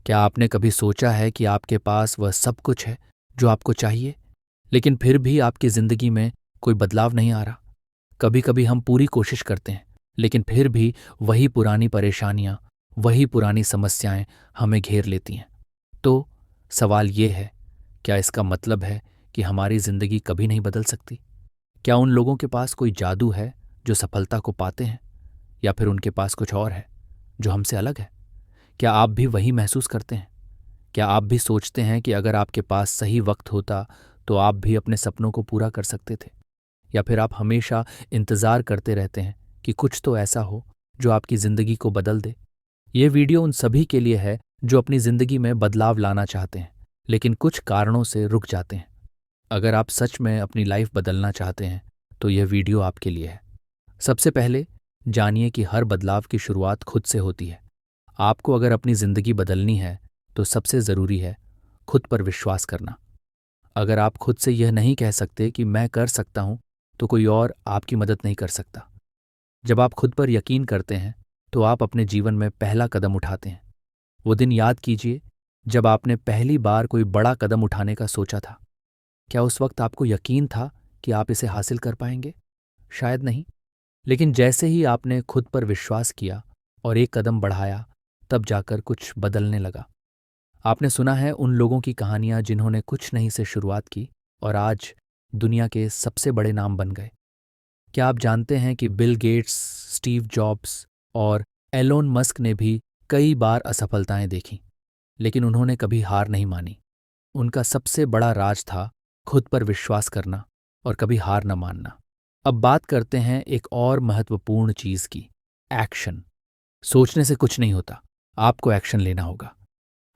क्या आपने कभी सोचा है कि आपके पास वह सब कुछ है जो आपको चाहिए, लेकिन फिर भी आपकी जिंदगी में कोई बदलाव नहीं आ रहा? कभी कभी हम पूरी कोशिश करते हैं, लेकिन फिर भी वही पुरानी परेशानियां, वही पुरानी समस्याएं हमें घेर लेती हैं। तो सवाल ये है, क्या इसका मतलब है कि हमारी जिंदगी कभी नहीं बदल सकती? क्या उन लोगों के पास कोई जादू है जो सफलता को पाते हैं, या फिर उनके पास कुछ और है जो हमसे अलग है? क्या आप भी वही महसूस करते हैं? क्या आप भी सोचते हैं कि अगर आपके पास सही वक्त होता तो आप भी अपने सपनों को पूरा कर सकते थे? या फिर आप हमेशा इंतज़ार करते रहते हैं कि कुछ तो ऐसा हो जो आपकी ज़िंदगी को बदल दे? ये वीडियो उन सभी के लिए है जो अपनी ज़िंदगी में बदलाव लाना चाहते हैं, लेकिन कुछ कारणों से रुक जाते हैं। अगर आप सच में अपनी लाइफ बदलना चाहते हैं तो यह वीडियो आपके लिए है। सबसे पहले जानिए कि हर बदलाव की शुरुआत खुद से होती है। आपको अगर अपनी ज़िंदगी बदलनी है तो सबसे ज़रूरी है खुद पर विश्वास करना। अगर आप खुद से यह नहीं कह सकते कि मैं कर सकता हूं, तो कोई और आपकी मदद नहीं कर सकता। जब आप खुद पर यकीन करते हैं तो आप अपने जीवन में पहला कदम उठाते हैं। वो दिन याद कीजिए जब आपने पहली बार कोई बड़ा कदम उठाने का सोचा था। क्या उस वक्त आपको यकीन था कि आप इसे हासिल कर पाएंगे? शायद नहीं। लेकिन जैसे ही आपने खुद पर विश्वास किया और एक कदम बढ़ाया, तब जाकर कुछ बदलने लगा। आपने सुना है उन लोगों की कहानियां जिन्होंने कुछ नहीं से शुरुआत की और आज दुनिया के सबसे बड़े नाम बन गए। क्या आप जानते हैं कि बिल गेट्स, स्टीव जॉब्स और एलोन मस्क ने भी कई बार असफलताएं देखीं, लेकिन उन्होंने कभी हार नहीं मानी। उनका सबसे बड़ा राज था खुद पर विश्वास करना और कभी हार न मानना। अब बात करते हैं एक और महत्वपूर्ण चीज की, एक्शन। सोचने से कुछ नहीं होता, आपको एक्शन लेना होगा।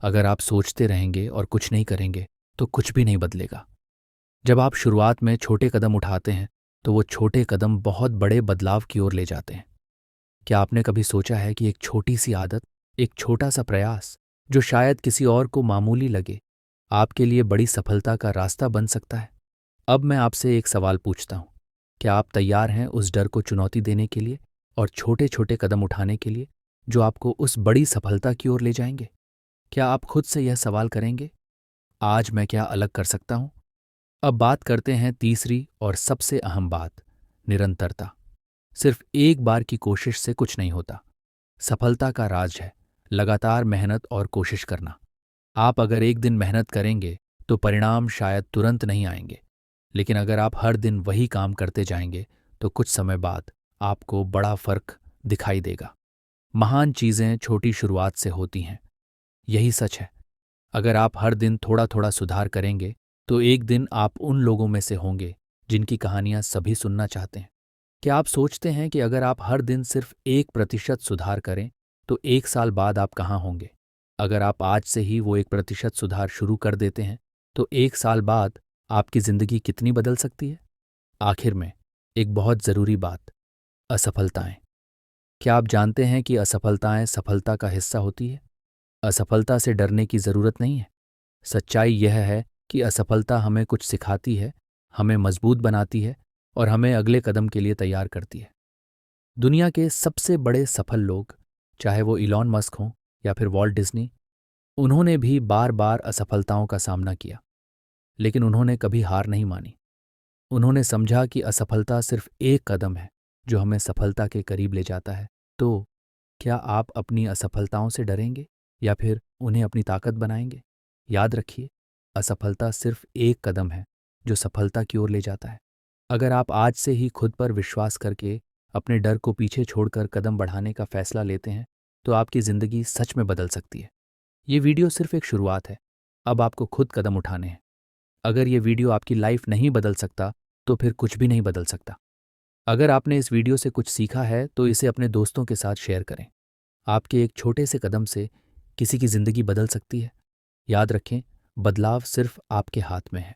अगर आप सोचते रहेंगे और कुछ नहीं करेंगे तो कुछ भी नहीं बदलेगा। जब आप शुरुआत में छोटे कदम उठाते हैं तो वो छोटे कदम बहुत बड़े बदलाव की ओर ले जाते हैं। क्या आपने कभी सोचा है कि एक छोटी सी आदत, एक छोटा सा प्रयास जो शायद किसी और को मामूली लगे, आपके लिए बड़ी सफलता का रास्ता बन सकता है? अब मैं आपसे एक सवाल पूछता हूं, क्या आप तैयार हैं उस डर को चुनौती देने के लिए और छोटे छोटे कदम उठाने के लिए जो आपको उस बड़ी सफलता की ओर ले जाएंगे? क्या आप खुद से यह सवाल करेंगे, आज मैं क्या अलग कर सकता हूं? अब बात करते हैं तीसरी और सबसे अहम बात, निरंतरता। सिर्फ एक बार की कोशिश से कुछ नहीं होता। सफलता का राज है लगातार मेहनत और कोशिश करना। आप अगर एक दिन मेहनत करेंगे तो परिणाम शायद तुरंत नहीं आएंगे, लेकिन अगर आप हर दिन वही काम करते जाएंगे तो कुछ समय बाद आपको बड़ा फर्क दिखाई देगा। महान चीजें छोटी शुरुआत से होती हैं, यही सच है। अगर आप हर दिन थोड़ा थोड़ा सुधार करेंगे तो एक दिन आप उन लोगों में से होंगे जिनकी कहानियां सभी सुनना चाहते हैं। क्या आप सोचते हैं कि अगर आप हर दिन सिर्फ 1% सुधार करें तो 1 साल बाद आप कहाँ होंगे? अगर आप आज से ही वो 1% सुधार शुरू कर देते हैं तो 1 साल बाद आपकी जिंदगी कितनी बदल सकती है? आखिर में एक बहुत जरूरी बात, असफलताएं। क्या आप जानते हैं कि असफलताएं सफलता का हिस्सा होती है? असफलता से डरने की जरूरत नहीं है। सच्चाई यह है कि असफलता हमें कुछ सिखाती है, हमें मजबूत बनाती है और हमें अगले कदम के लिए तैयार करती है। दुनिया के सबसे बड़े सफल लोग, चाहे वो इलॉन मस्क हों या फिर वॉल्ट डिज्नी, उन्होंने भी बार बार असफलताओं का सामना किया, लेकिन उन्होंने कभी हार नहीं मानी। उन्होंने समझा कि असफलता सिर्फ एक कदम है जो हमें सफलता के करीब ले जाता है। तो क्या आप अपनी असफलताओं से डरेंगे या फिर उन्हें अपनी ताकत बनाएंगे? याद रखिए, असफलता सिर्फ एक कदम है जो सफलता की ओर ले जाता है। अगर आप आज से ही खुद पर विश्वास करके अपने डर को पीछे छोड़कर कदम बढ़ाने का फैसला लेते हैं तो आपकी ज़िंदगी सच में बदल सकती है। ये वीडियो सिर्फ एक शुरुआत है, अब आपको खुद कदम उठाने हैं। अगर ये वीडियो आपकी लाइफ नहीं बदल सकता तो फिर कुछ भी नहीं बदल सकता। अगर आपने इस वीडियो से कुछ सीखा है तो इसे अपने दोस्तों के साथ शेयर करें। आपके एक छोटे से कदम से किसी की जिंदगी बदल सकती है। याद रखें, बदलाव सिर्फ आपके हाथ में है।